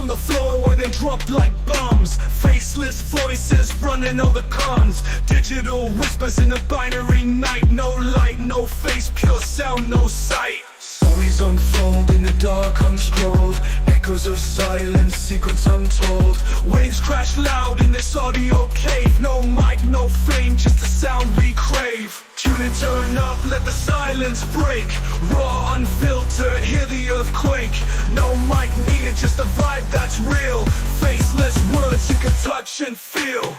the floor where they drop like bombs. Faceless voices running all the cons. Digital whispers in a binary night. No light, no face, pure sound, no sight. Stories unfold in the dark, unscrolled. Echoes of silence, secrets untold. Waves crash loud in this audio cave. No mic, no fame, just the sound we crave. Tune and turn up, let the silence break. Raw, unfiltered, hear the earthquake. No mic needed, just a vibe that's real. Faceless words you can touch and feel.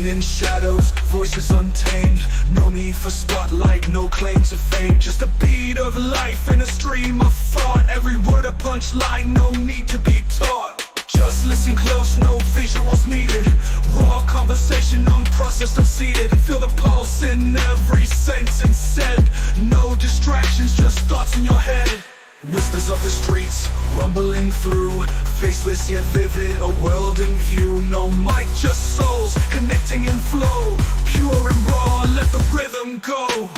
In shadows, voices untamed. No need for spotlight, no claim to fame. Just a beat of life in a stream of thought. Every word a punchline, no need to be taught. Just listen close, no visuals needed. Raw conversation, unprocessed, unseated. Feel the pulse in every sentence said. No distractions, just thoughts in your head. Whispers of the streets, rumbling through. Faceless yet vivid, a world in view. No mic, just souls, connecting in flow. Pure and raw, let the rhythm go.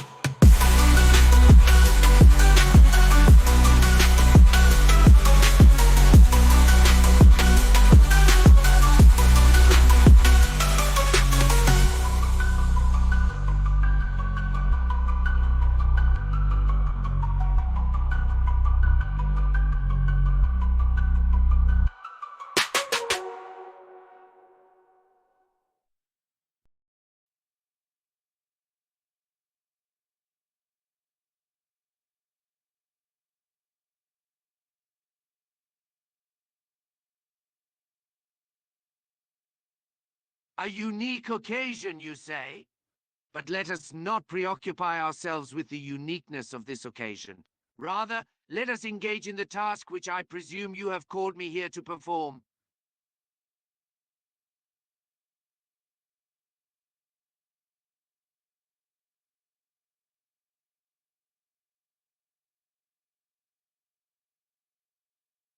A unique occasion, you say? But let us not preoccupy ourselves with the uniqueness of this occasion. Rather, let us engage in the task which I presume you have called me here to perform.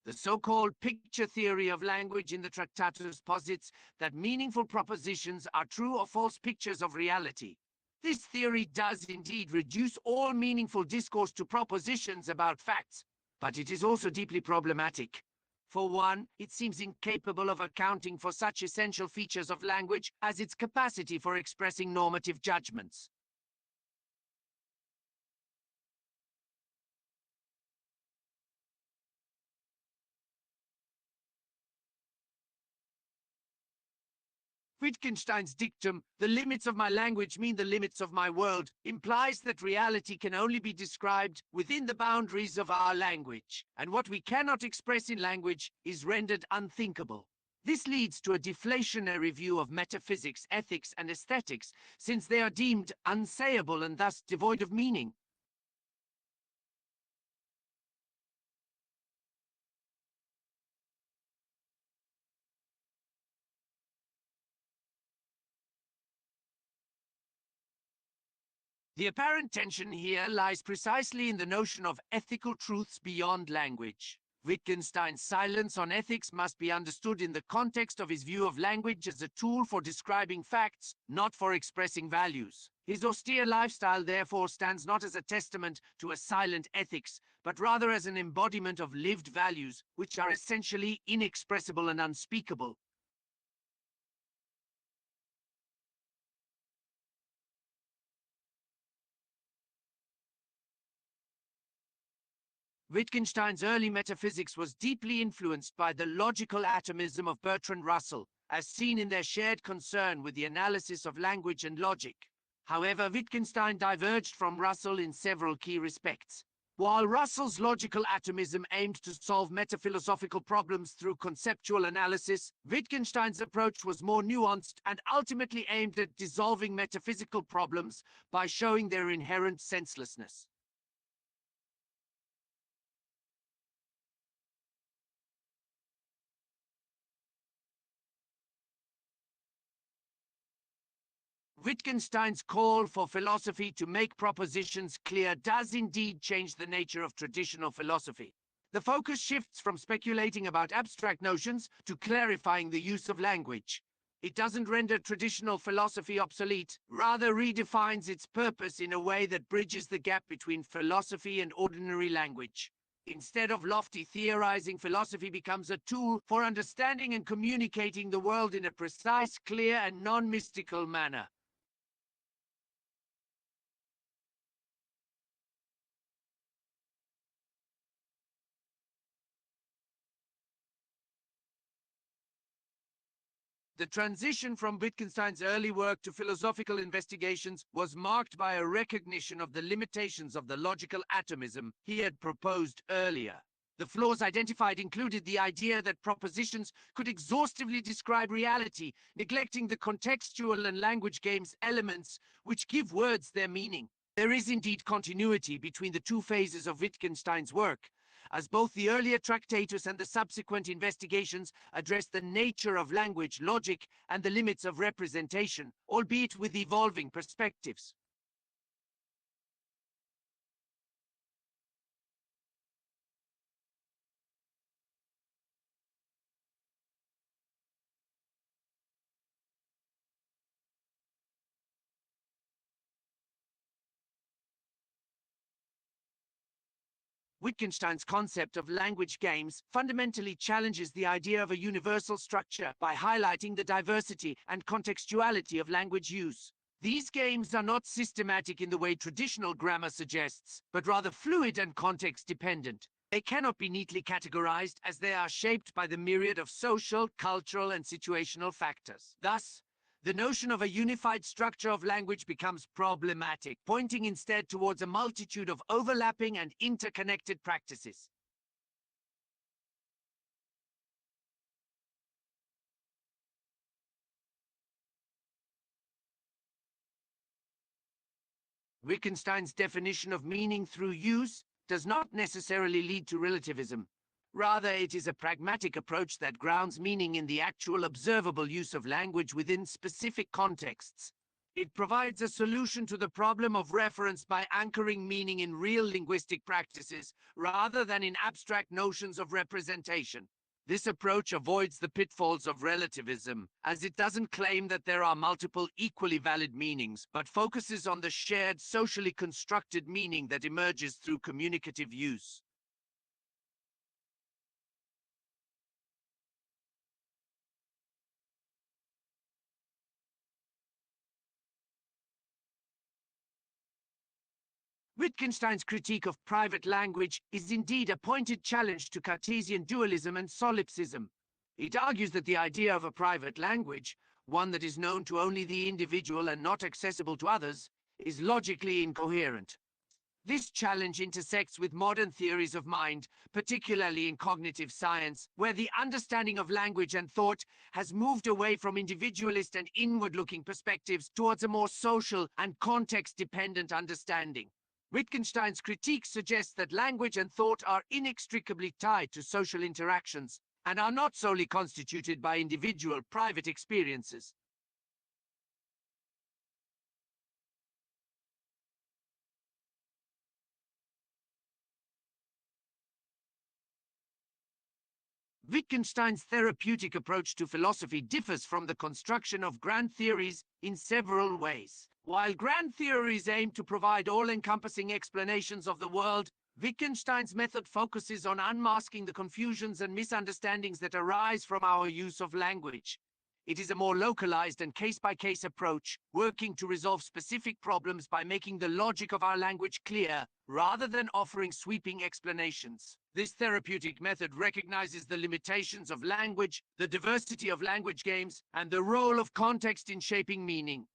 The so-called picture theory of language in the Tractatus posits that meaningful propositions are true or false pictures of reality. This theory does indeed reduce all meaningful discourse to propositions about facts, but it is also deeply problematic. For one, it seems incapable of accounting for such essential features of language as its capacity for expressing normative judgments. Wittgenstein's dictum, "The limits of my language mean the limits of my world," implies that reality can only be described within the boundaries of our language, and what we cannot express in language is rendered unthinkable. This leads to a deflationary view of metaphysics, ethics, and aesthetics, since they are deemed unsayable and thus devoid of meaning. The apparent tension here lies precisely in the notion of ethical truths beyond language. Wittgenstein's silence on ethics must be understood in the context of his view of language as a tool for describing facts, not for expressing values. His austere lifestyle therefore stands not as a testament to a silent ethics, but rather as an embodiment of lived values, which are essentially inexpressible and unspeakable. Wittgenstein's early metaphysics was deeply influenced by the logical atomism of Bertrand Russell, as seen in their shared concern with the analysis of language and logic. However, Wittgenstein diverged from Russell in several key respects. While Russell's logical atomism aimed to solve metaphilosophical problems through conceptual analysis, Wittgenstein's approach was more nuanced and ultimately aimed at dissolving metaphysical problems by showing their inherent senselessness. Wittgenstein's call for philosophy to make propositions clear does indeed change the nature of traditional philosophy. The focus shifts from speculating about abstract notions to clarifying the use of language. It doesn't render traditional philosophy obsolete, rather redefines its purpose in a way that bridges the gap between philosophy and ordinary language. Instead of lofty theorizing, philosophy becomes a tool for understanding and communicating the world in a precise, clear, and non-mystical manner. The transition from Wittgenstein's early work to philosophical investigations was marked by a recognition of the limitations of the logical atomism he had proposed earlier. The flaws identified included the idea that propositions could exhaustively describe reality, neglecting the contextual and language games elements which give words their meaning. There is indeed continuity between the two phases of Wittgenstein's work, as both the earlier Tractatus and the subsequent investigations address the nature of language, logic, and the limits of representation, albeit with evolving perspectives. Wittgenstein's concept of language games fundamentally challenges the idea of a universal structure by highlighting the diversity and contextuality of language use. These games are not systematic in the way traditional grammar suggests, but rather fluid and context-dependent. They cannot be neatly categorized as they are shaped by the myriad of social, cultural, and situational factors. Thus, the notion of a unified structure of language becomes problematic, pointing instead towards a multitude of overlapping and interconnected practices. Wittgenstein's definition of meaning through use does not necessarily lead to relativism. Rather, it is a pragmatic approach that grounds meaning in the actual observable use of language within specific contexts. It provides a solution to the problem of reference by anchoring meaning in real linguistic practices rather than in abstract notions of representation. This approach avoids the pitfalls of relativism, as it doesn't claim that there are multiple equally valid meanings, but focuses on the shared socially constructed meaning that emerges through communicative use. Wittgenstein's critique of private language is indeed a pointed challenge to Cartesian dualism and solipsism. It argues that the idea of a private language, one that is known to only the individual and not accessible to others, is logically incoherent. This challenge intersects with modern theories of mind, particularly in cognitive science, where the understanding of language and thought has moved away from individualist and inward-looking perspectives towards a more social and context-dependent understanding. Wittgenstein's critique suggests that language and thought are inextricably tied to social interactions and are not solely constituted by individual private experiences. Wittgenstein's therapeutic approach to philosophy differs from the construction of grand theories in several ways. While grand theories aim to provide all-encompassing explanations of the world, Wittgenstein's method focuses on unmasking the confusions and misunderstandings that arise from our use of language. It is a more localized and case-by-case approach, working to resolve specific problems by making the logic of our language clear, rather than offering sweeping explanations. This therapeutic method recognizes the limitations of language, the diversity of language games, and the role of context in shaping meaning.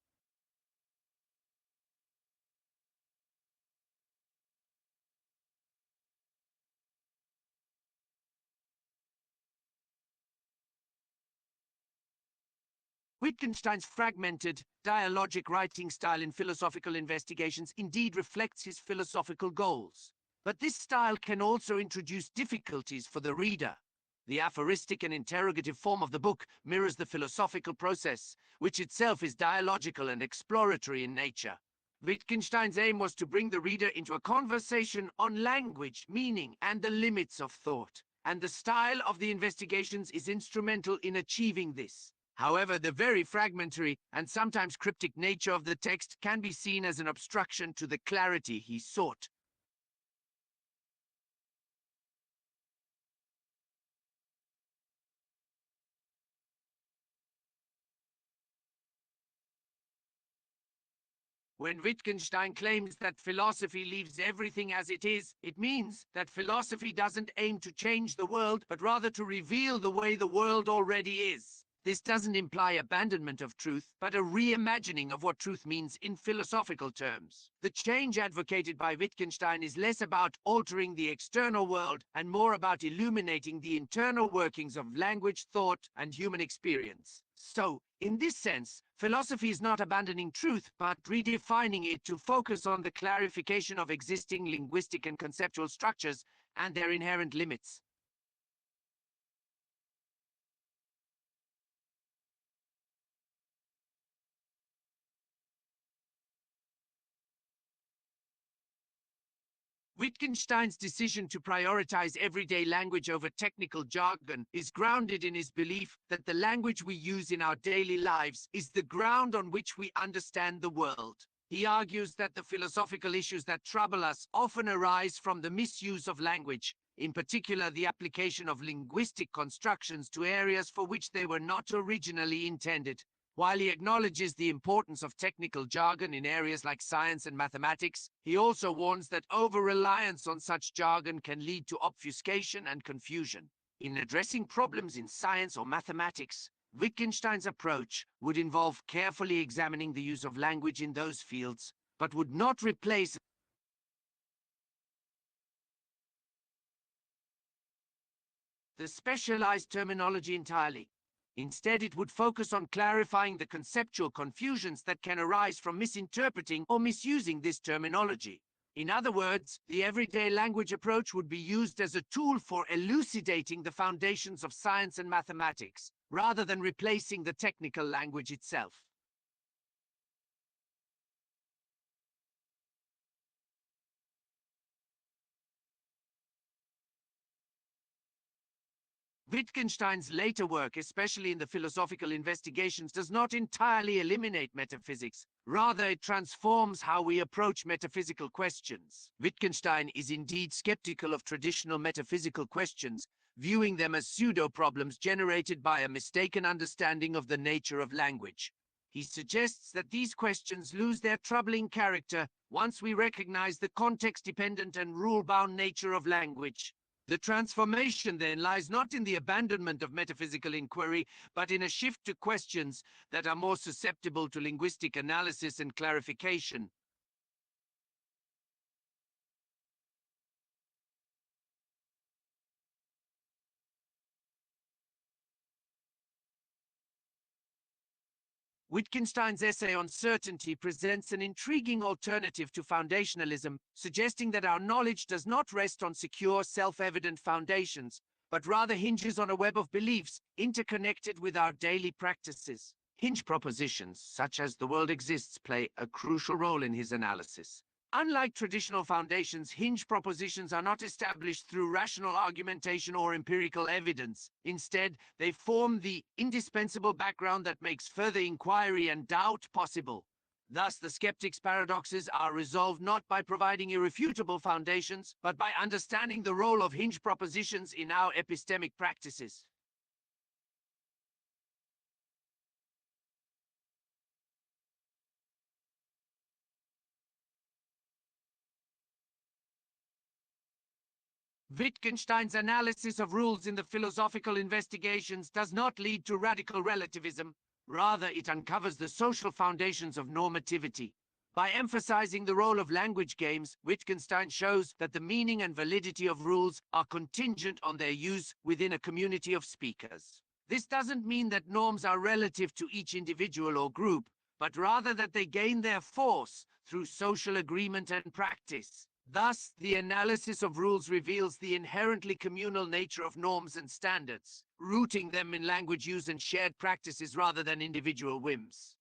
Wittgenstein's fragmented, dialogic writing style in philosophical investigations indeed reflects his philosophical goals. But this style can also introduce difficulties for the reader. The aphoristic and interrogative form of the book mirrors the philosophical process, which itself is dialogical and exploratory in nature. Wittgenstein's aim was to bring the reader into a conversation on language, meaning, and the limits of thought, and the style of the investigations is instrumental in achieving this. However, the very fragmentary and sometimes cryptic nature of the text can be seen as an obstruction to the clarity he sought. When Wittgenstein claims that philosophy leaves everything as it is, it means that philosophy doesn't aim to change the world, but rather to reveal the way the world already is. This doesn't imply abandonment of truth, but a reimagining of what truth means in philosophical terms. The change advocated by Wittgenstein is less about altering the external world and more about illuminating the internal workings of language, thought, and human experience. So, in this sense, philosophy is not abandoning truth, but redefining it to focus on the clarification of existing linguistic and conceptual structures and their inherent limits. Wittgenstein's decision to prioritize everyday language over technical jargon is grounded in his belief that the language we use in our daily lives is the ground on which we understand the world. He argues that the philosophical issues that trouble us often arise from the misuse of language, in particular the application of linguistic constructions to areas for which they were not originally intended. While he acknowledges the importance of technical jargon in areas like science and mathematics, he also warns that over-reliance on such jargon can lead to obfuscation and confusion. In addressing problems in science or mathematics, Wittgenstein's approach would involve carefully examining the use of language in those fields, but would not replace the specialized terminology entirely. Instead, it would focus on clarifying the conceptual confusions that can arise from misinterpreting or misusing this terminology. In other words, the everyday language approach would be used as a tool for elucidating the foundations of science and mathematics, rather than replacing the technical language itself. Wittgenstein's later work, especially in the philosophical investigations, does not entirely eliminate metaphysics. Rather, it transforms how we approach metaphysical questions. Wittgenstein is indeed skeptical of traditional metaphysical questions, viewing them as pseudo-problems generated by a mistaken understanding of the nature of language. He suggests that these questions lose their troubling character once we recognize the context-dependent and rule-bound nature of language. The transformation then lies not in the abandonment of metaphysical inquiry, but in a shift to questions that are more susceptible to linguistic analysis and clarification. Wittgenstein's essay on certainty presents an intriguing alternative to foundationalism, suggesting that our knowledge does not rest on secure, self-evident foundations, but rather hinges on a web of beliefs interconnected with our daily practices. Hinge propositions, such as the world exists, play a crucial role in his analysis. Unlike traditional foundations, hinge propositions are not established through rational argumentation or empirical evidence. Instead, they form the indispensable background that makes further inquiry and doubt possible. Thus, the skeptic's paradoxes are resolved not by providing irrefutable foundations, but by understanding the role of hinge propositions in our epistemic practices. Wittgenstein's analysis of rules in the philosophical investigations does not lead to radical relativism. Rather, it uncovers the social foundations of normativity. By emphasizing the role of language games, Wittgenstein shows that the meaning and validity of rules are contingent on their use within a community of speakers. This doesn't mean that norms are relative to each individual or group, but rather that they gain their force through social agreement and practice. Thus, the analysis of rules reveals the inherently communal nature of norms and standards, rooting them in language use and shared practices rather than individual whims.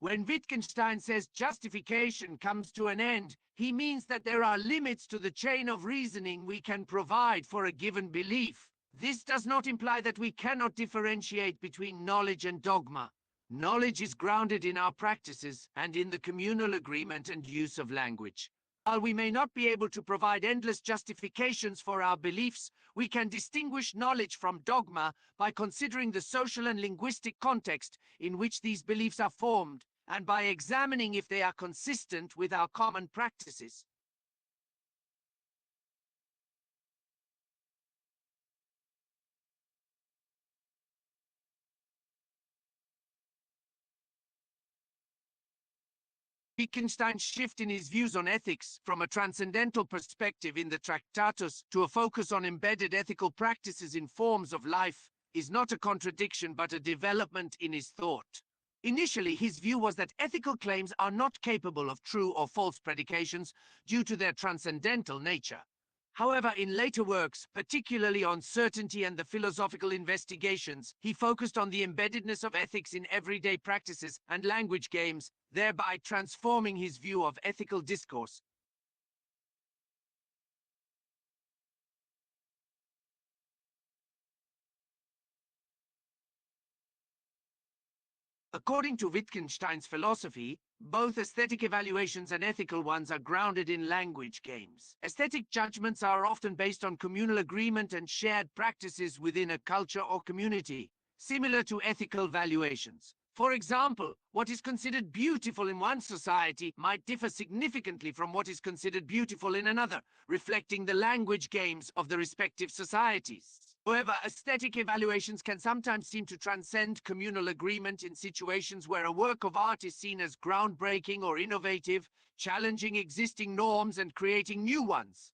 When Wittgenstein says justification comes to an end, he means that there are limits to the chain of reasoning we can provide for a given belief. This does not imply that we cannot differentiate between knowledge and dogma. Knowledge is grounded in our practices and in the communal agreement and use of language. While we may not be able to provide endless justifications for our beliefs, we can distinguish knowledge from dogma by considering the social and linguistic context in which these beliefs are formed, and by examining if they are consistent with our common practices. Wittgenstein's shift in his views on ethics from a transcendental perspective in the Tractatus to a focus on embedded ethical practices in forms of life is not a contradiction but a development in his thought. Initially, his view was that ethical claims are not capable of true or false predications due to their transcendental nature. However, in later works, particularly on certainty and the philosophical investigations, he focused on the embeddedness of ethics in everyday practices and language games, thereby transforming his view of ethical discourse. According to Wittgenstein's philosophy, both aesthetic evaluations and ethical ones are grounded in language games. Aesthetic judgments are often based on communal agreement and shared practices within a culture or community, similar to ethical valuations. For example, what is considered beautiful in one society might differ significantly from what is considered beautiful in another, reflecting the language games of the respective societies. However, aesthetic evaluations can sometimes seem to transcend communal agreement in situations where a work of art is seen as groundbreaking or innovative, challenging existing norms and creating new ones.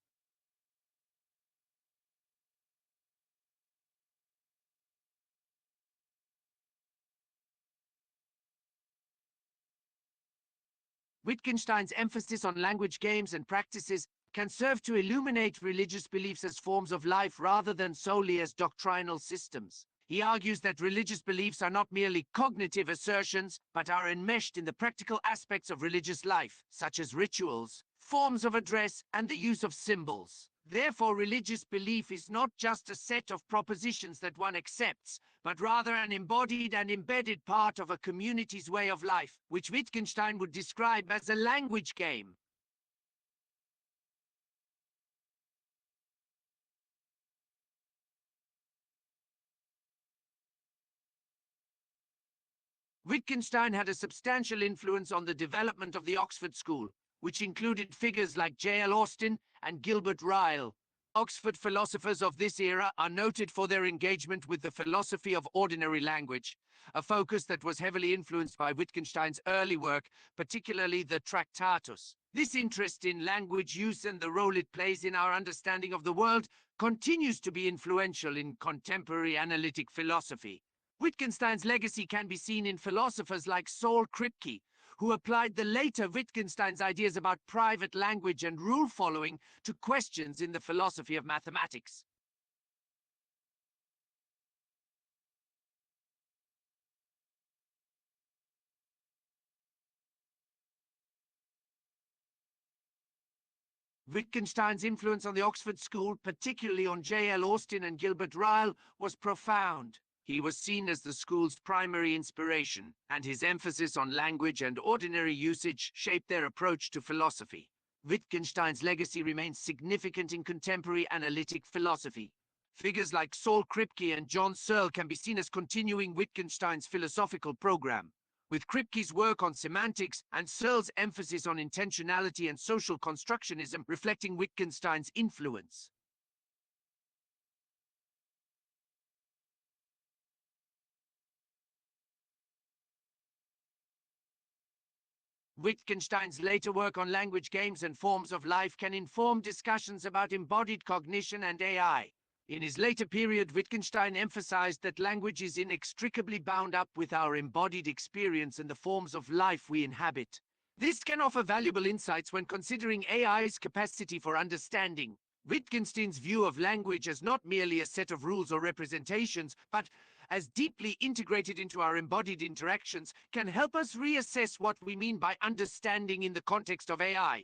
Wittgenstein's emphasis on language games and practices can serve to illuminate religious beliefs as forms of life rather than solely as doctrinal systems. He argues that religious beliefs are not merely cognitive assertions, but are enmeshed in the practical aspects of religious life, such as rituals, forms of address, and the use of symbols. Therefore, religious belief is not just a set of propositions that one accepts, but rather an embodied and embedded part of a community's way of life, which Wittgenstein would describe as a language game. Wittgenstein had a substantial influence on the development of the Oxford School, which included figures like J.L. Austin and Gilbert Ryle. Oxford philosophers of this era are noted for their engagement with the philosophy of ordinary language, a focus that was heavily influenced by Wittgenstein's early work, particularly the Tractatus. This interest in language use and the role it plays in our understanding of the world continues to be influential in contemporary analytic philosophy. Wittgenstein's legacy can be seen in philosophers like Saul Kripke, who applied the later Wittgenstein's ideas about private language and rule following to questions in the philosophy of mathematics. Wittgenstein's influence on the Oxford School, particularly on J.L. Austin and Gilbert Ryle, was profound. He was seen as the school's primary inspiration, and his emphasis on language and ordinary usage shaped their approach to philosophy. Wittgenstein's legacy remains significant in contemporary analytic philosophy. Figures like Saul Kripke and John Searle can be seen as continuing Wittgenstein's philosophical program, with Kripke's work on semantics and Searle's emphasis on intentionality and social constructionism reflecting Wittgenstein's influence. Wittgenstein's later work on language games and forms of life can inform discussions about embodied cognition and AI. In his later period, Wittgenstein emphasized that language is inextricably bound up with our embodied experience and the forms of life we inhabit. This can offer valuable insights when considering AI's capacity for understanding. Wittgenstein's view of language as not merely a set of rules or representations, but as deeply integrated into our embodied interactions, can help us reassess what we mean by understanding in the context of AI.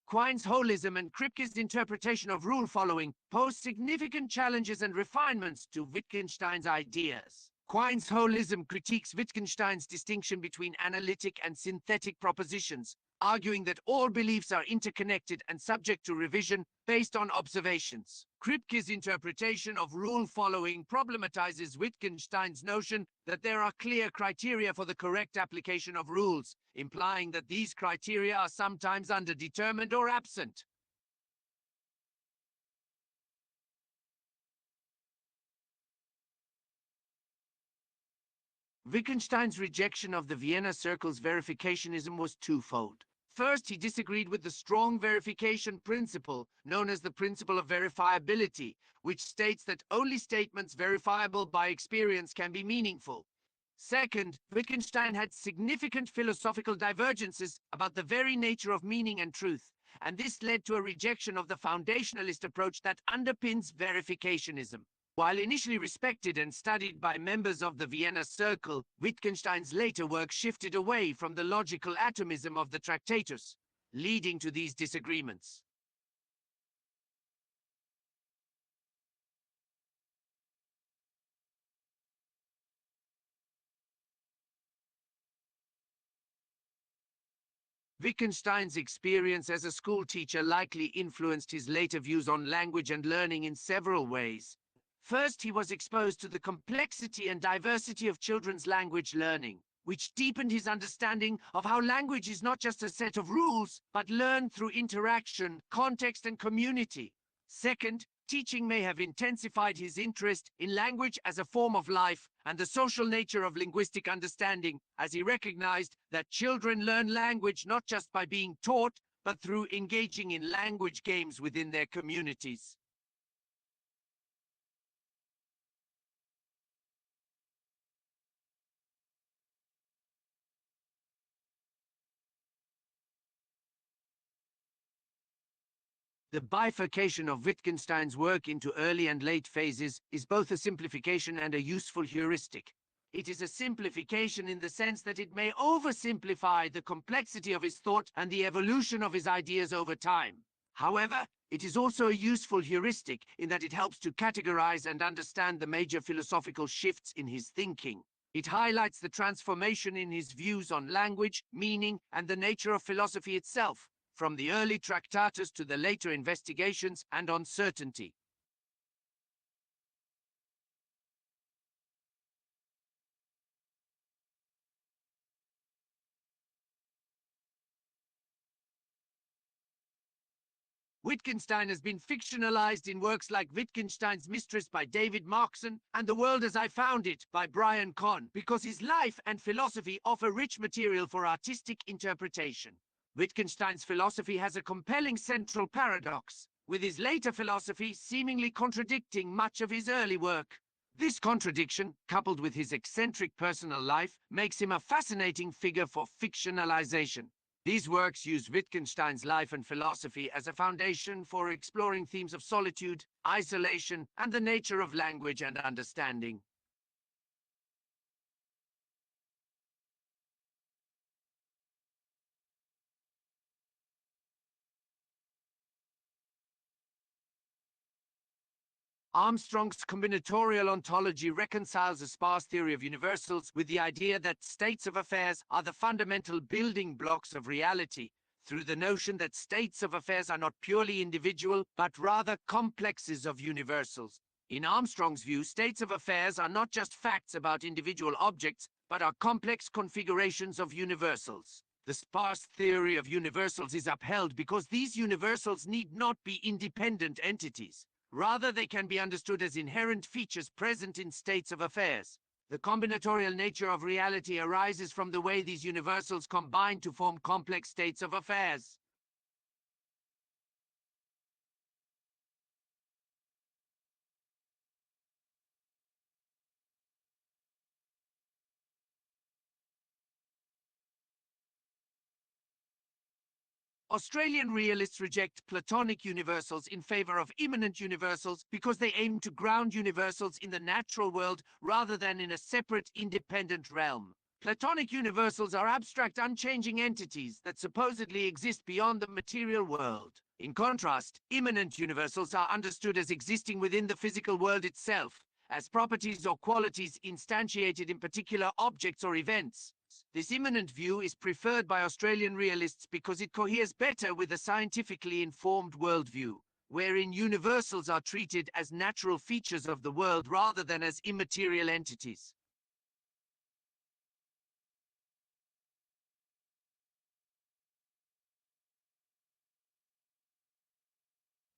Quine's holism and Kripke's interpretation of rule following pose significant challenges and refinements to Wittgenstein's ideas. Quine's holism critiques Wittgenstein's distinction between analytic and synthetic propositions, arguing that all beliefs are interconnected and subject to revision based on observations. Kripke's interpretation of rule following problematizes Wittgenstein's notion that there are clear criteria for the correct application of rules, implying that these criteria are sometimes underdetermined or absent. Wittgenstein's rejection of the Vienna Circle's verificationism was twofold. First, he disagreed with the strong verification principle, known as the principle of verifiability, which states that only statements verifiable by experience can be meaningful. Second, Wittgenstein had significant philosophical divergences about the very nature of meaning and truth, and this led to a rejection of the foundationalist approach that underpins verificationism. While initially respected and studied by members of the Vienna Circle, Wittgenstein's later work shifted away from the logical atomism of the Tractatus, leading to these disagreements. Wittgenstein's experience as a schoolteacher likely influenced his later views on language and learning in several ways. First, he was exposed to the complexity and diversity of children's language learning, which deepened his understanding of how language is not just a set of rules, but learned through interaction, context, and community. Second, teaching may have intensified his interest in language as a form of life and the social nature of linguistic understanding, as he recognized that children learn language not just by being taught, but through engaging in language games within their communities. The bifurcation of Wittgenstein's work into early and late phases is both a simplification and a useful heuristic. It is a simplification in the sense that it may oversimplify the complexity of his thought and the evolution of his ideas over time. However, it is also a useful heuristic in that it helps to categorize and understand the major philosophical shifts in his thinking. It highlights the transformation in his views on language, meaning, and the nature of philosophy itself, from the early Tractatus to the later investigations and uncertainty. Wittgenstein has been fictionalized in works like Wittgenstein's Mistress by David Markson and The World as I Found It by Brian Kohn, because his life and philosophy offer rich material for artistic interpretation. Wittgenstein's philosophy has a compelling central paradox, with his later philosophy seemingly contradicting much of his early work. This contradiction, coupled with his eccentric personal life, makes him a fascinating figure for fictionalization. These works use Wittgenstein's life and philosophy as a foundation for exploring themes of solitude, isolation, and the nature of language and understanding. Armstrong's combinatorial ontology reconciles a sparse theory of universals with the idea that states of affairs are the fundamental building blocks of reality, through the notion that states of affairs are not purely individual, but rather complexes of universals. In Armstrong's view, states of affairs are not just facts about individual objects, but are complex configurations of universals. The sparse theory of universals is upheld because these universals need not be independent entities. Rather, they can be understood as inherent features present in states of affairs. The combinatorial nature of reality arises from the way these universals combine to form complex states of affairs. Australian realists reject Platonic universals in favor of immanent universals because they aim to ground universals in the natural world rather than in a separate, independent realm. Platonic universals are abstract, unchanging entities that supposedly exist beyond the material world. In contrast, immanent universals are understood as existing within the physical world itself, as properties or qualities instantiated in particular objects or events. This immanent view is preferred by Australian realists because it coheres better with a scientifically informed worldview, wherein universals are treated as natural features of the world rather than as immaterial entities.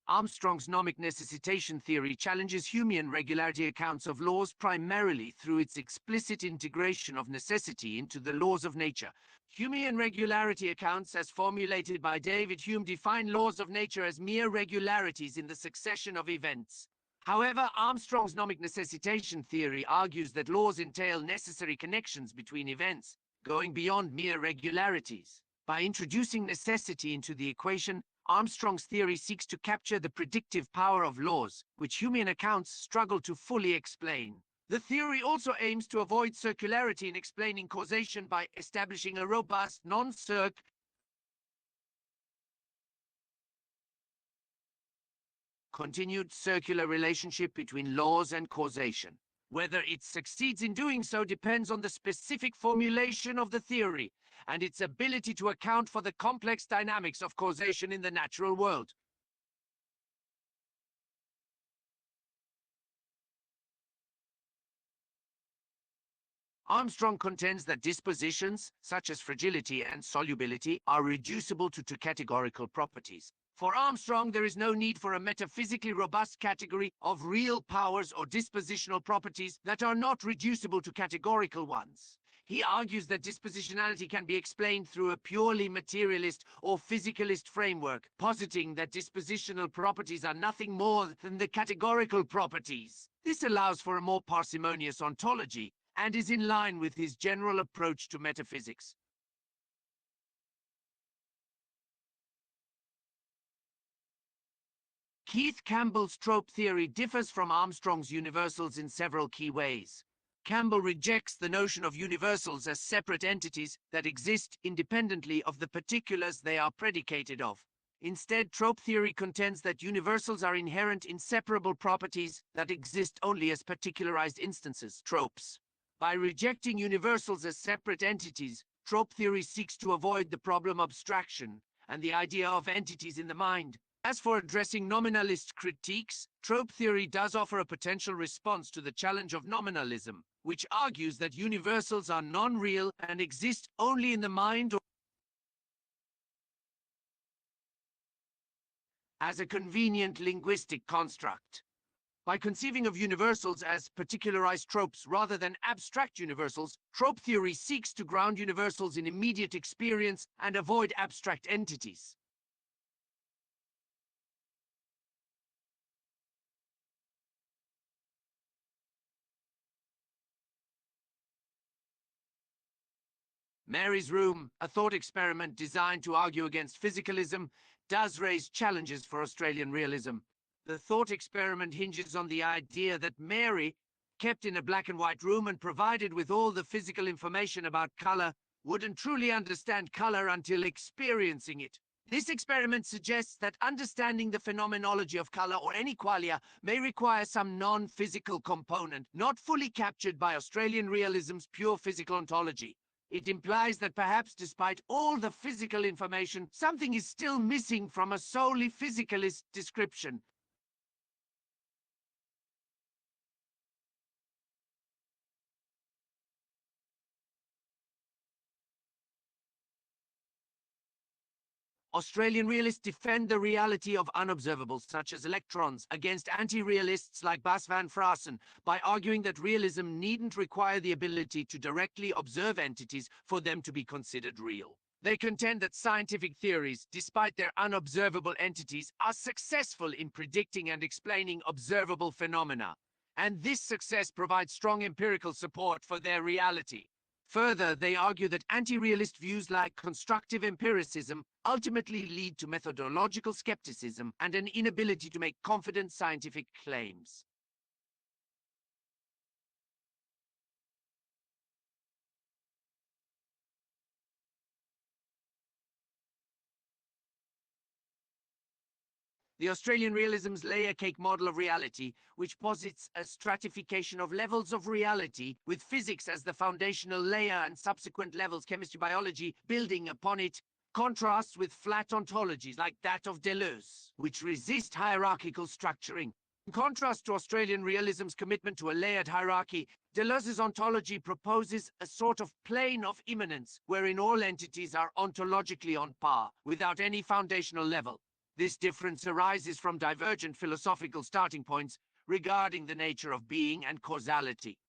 Armstrong's nomic necessitation theory challenges Humean regularity accounts of laws primarily through its explicit integration of necessity into the laws of nature. Humean regularity accounts, as formulated by David Hume, define laws of nature as mere regularities in the succession of events. However, Armstrong's nomic necessitation theory argues that laws entail necessary connections between events, going beyond mere regularities. By introducing necessity into the equation, Armstrong's theory seeks to capture the predictive power of laws, which Humean accounts struggle to fully explain. The theory also aims to avoid circularity in explaining causation by establishing a robust, continued circular relationship between laws and causation. Whether it succeeds in doing so depends on the specific formulation of the theory and its ability to account for the complex dynamics of causation in the natural world. Armstrong contends that dispositions, such as fragility and solubility, are reducible to two categorical properties. For Armstrong, there is no need for a metaphysically robust category of real powers or dispositional properties that are not reducible to categorical ones. He argues that dispositionality can be explained through a purely materialist or physicalist framework, positing that dispositional properties are nothing more than the categorical properties. This allows for a more parsimonious ontology and is in line with his general approach to metaphysics. Keith Campbell's trope theory differs from Armstrong's universals in several key ways. Campbell rejects the notion of universals as separate entities that exist independently of the particulars they are predicated of. Instead, trope theory contends that universals are inherent inseparable properties that exist only as particularized instances, tropes. By rejecting universals as separate entities, trope theory seeks to avoid the problem abstraction and the idea of entities in the mind. As for addressing nominalist critiques, trope theory does offer a potential response to the challenge of nominalism, which argues that universals are non-real and exist only in the mind or as a convenient linguistic construct. By conceiving of universals as particularized tropes rather than abstract universals, trope theory seeks to ground universals in immediate experience and avoid abstract entities. Mary's Room, a thought experiment designed to argue against physicalism, does raise challenges for Australian realism. The thought experiment hinges on the idea that Mary, kept in a black and white room and provided with all the physical information about color, wouldn't truly understand color until experiencing it. This experiment suggests that understanding the phenomenology of color or any qualia may require some non-physical component, not fully captured by Australian realism's pure physical ontology. It implies that perhaps despite all the physical information, something is still missing from a solely physicalist description. Australian realists defend the reality of unobservables such as electrons against anti-realists like Bas van Fraassen by arguing that realism needn't require the ability to directly observe entities for them to be considered real. They contend that scientific theories, despite their unobservable entities, are successful in predicting and explaining observable phenomena, and this success provides strong empirical support for their reality. Further, they argue that anti-realist views like constructive empiricism ultimately lead to methodological skepticism and an inability to make confident scientific claims. The Australian realism's layer cake model of reality, which posits a stratification of levels of reality, with physics as the foundational layer and subsequent levels, chemistry, biology, building upon it, contrasts with flat ontologies like that of Deleuze, which resist hierarchical structuring. In contrast to Australian realism's commitment to a layered hierarchy, Deleuze's ontology proposes a sort of plane of immanence, wherein all entities are ontologically on par, without any foundational level. This difference arises from divergent philosophical starting points regarding the nature of being and causality.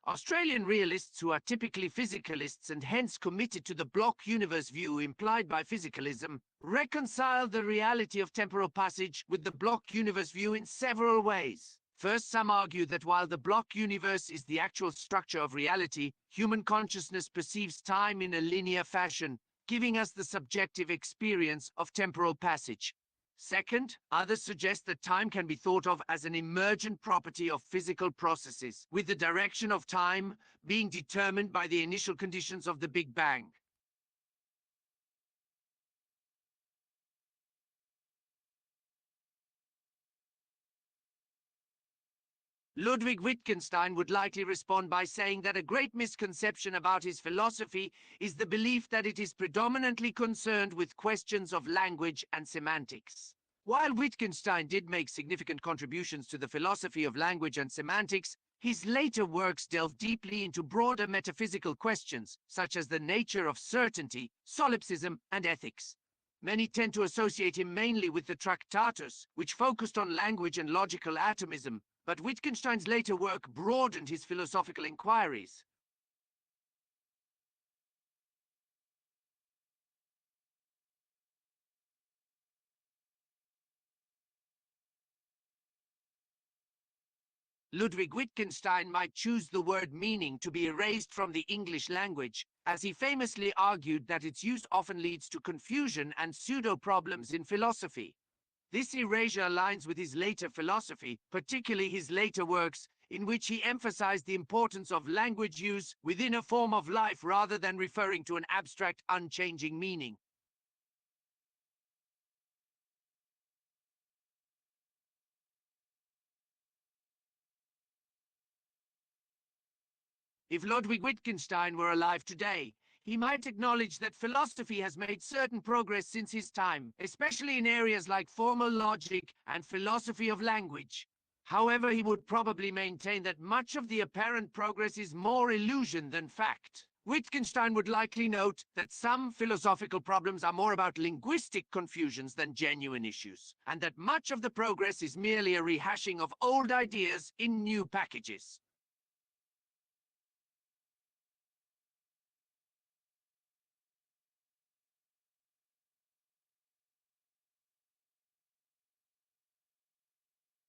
Australian realists, who are typically physicalists and hence committed to the block universe view implied by physicalism, reconcile the reality of temporal passage with the block universe view in several ways. First, some argue that while the block universe is the actual structure of reality, human consciousness perceives time in a linear fashion, giving us the subjective experience of temporal passage. Second, others suggest that time can be thought of as an emergent property of physical processes, with the direction of time being determined by the initial conditions of the Big Bang. Ludwig Wittgenstein would likely respond by saying that a great misconception about his philosophy is the belief that it is predominantly concerned with questions of language and semantics. While Wittgenstein did make significant contributions to the philosophy of language and semantics, his later works delve deeply into broader metaphysical questions, such as the nature of certainty, solipsism, and ethics. Many tend to associate him mainly with the Tractatus, which focused on language and logical atomism, but Wittgenstein's later work broadened his philosophical inquiries. Ludwig Wittgenstein might choose the word meaning to be erased from the English language, as he famously argued that its use often leads to confusion and pseudo-problems in philosophy. This erasure aligns with his later philosophy, particularly his later works, in which he emphasized the importance of language use within a form of life rather than referring to an abstract, unchanging meaning. If Ludwig Wittgenstein were alive today, he might acknowledge that philosophy has made certain progress since his time, especially in areas like formal logic and philosophy of language. However, he would probably maintain that much of the apparent progress is more illusion than fact. Wittgenstein would likely note that some philosophical problems are more about linguistic confusions than genuine issues, and that much of the progress is merely a rehashing of old ideas in new packages.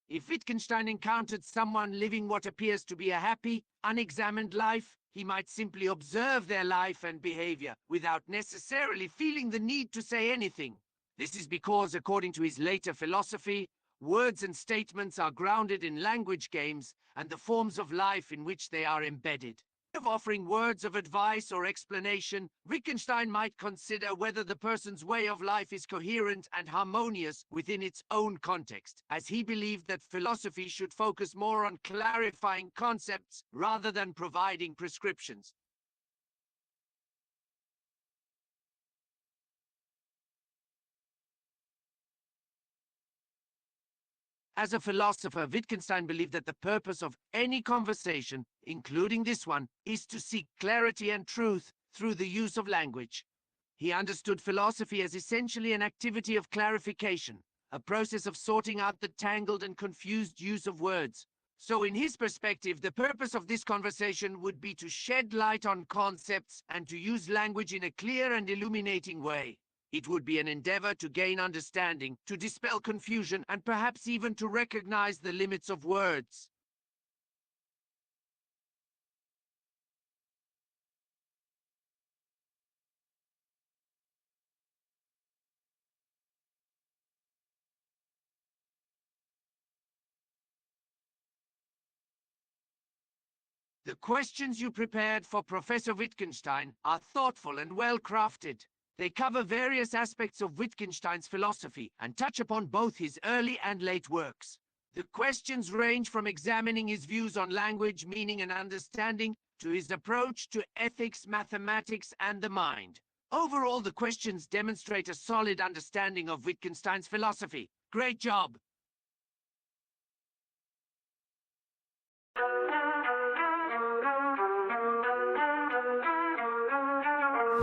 If Wittgenstein encountered someone living what appears to be a happy, unexamined life, he might simply observe their life and behavior without necessarily feeling the need to say anything. This is because, according to his later philosophy, words and statements are grounded in language games and the forms of life in which they are embedded. Of offering words of advice or explanation, Wittgenstein might consider whether the person's way of life is coherent and harmonious within its own context, as he believed that philosophy should focus more on clarifying concepts rather than providing prescriptions. As a philosopher, Wittgenstein believed that the purpose of any conversation, including this one, is to seek clarity and truth through the use of language. He understood philosophy as essentially an activity of clarification, a process of sorting out the tangled and confused use of words. So in his perspective, the purpose of this conversation would be to shed light on concepts and to use language in a clear and illuminating way. It would be an endeavor to gain understanding, to dispel confusion, and perhaps even to recognize the limits of words. The questions you prepared for Professor Wittgenstein are thoughtful and well-crafted. They cover various aspects of Wittgenstein's philosophy and touch upon both his early and late works. The questions range from examining his views on language, meaning and understanding, to his approach to ethics, mathematics, and the mind. Overall, the questions demonstrate a solid understanding of Wittgenstein's philosophy. Great job!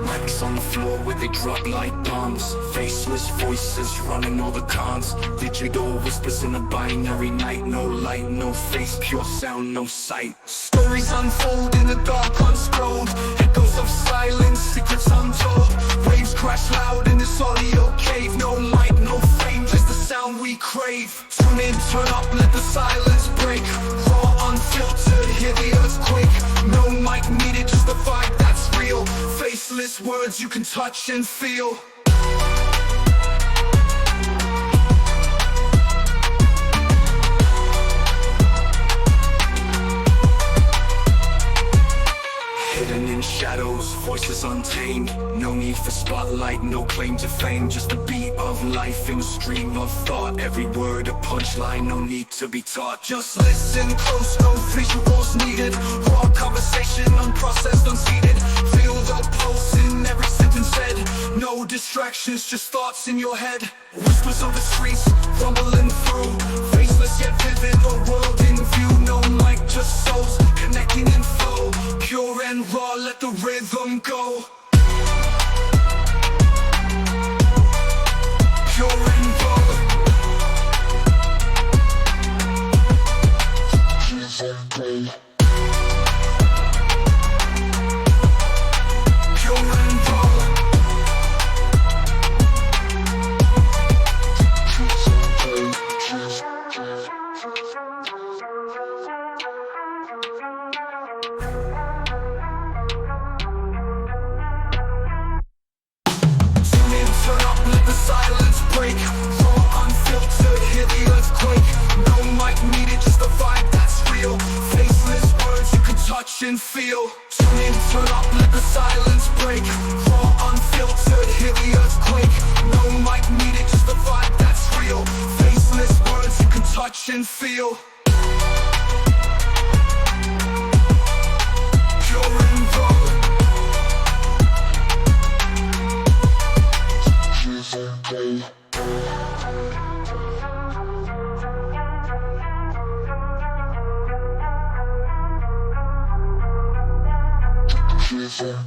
Mics on the floor where they drop like bombs. Faceless voices running all the cons. Digital whispers in a binary night. No light, no face, pure sound, no sight. Stories unfold in the dark, unscrolled. Echoes of silence, secrets untold. Waves crash loud in this audio cave. No light, no fame, just the sound we crave. Tune in, turn up, let the silence break. Raw, unfiltered, hear the earthquake. No mic needed, just the vibe that's real. Faceless words you can touch and feel. Hidden in shadows, voices untamed. No need for spotlight, no claim to fame. Just the beat of life in a stream of thought. Every word a punchline, no need to be taught. Just listen close, no visuals needed. Raw conversation, unprocessed, unseated. Feel the pulse in every sentence said. No distractions, just thoughts in your head. Whispers of the streets, rumbling through. Faceless yet vivid, a world in view. No mic, just souls connecting in flow. Pure and raw, let the rhythm go. Pure and raw. Pure and raw. Silence break, raw, unfiltered, hear the earthquake. No mic needed, just the vibe that's real. Faceless words you can touch and feel. Tune in, turn up, let the silence break. Raw, unfiltered, hear the earthquake. No mic needed, just the vibe that's real. Faceless words you can touch and feel. Pure and raw.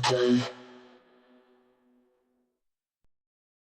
Okay.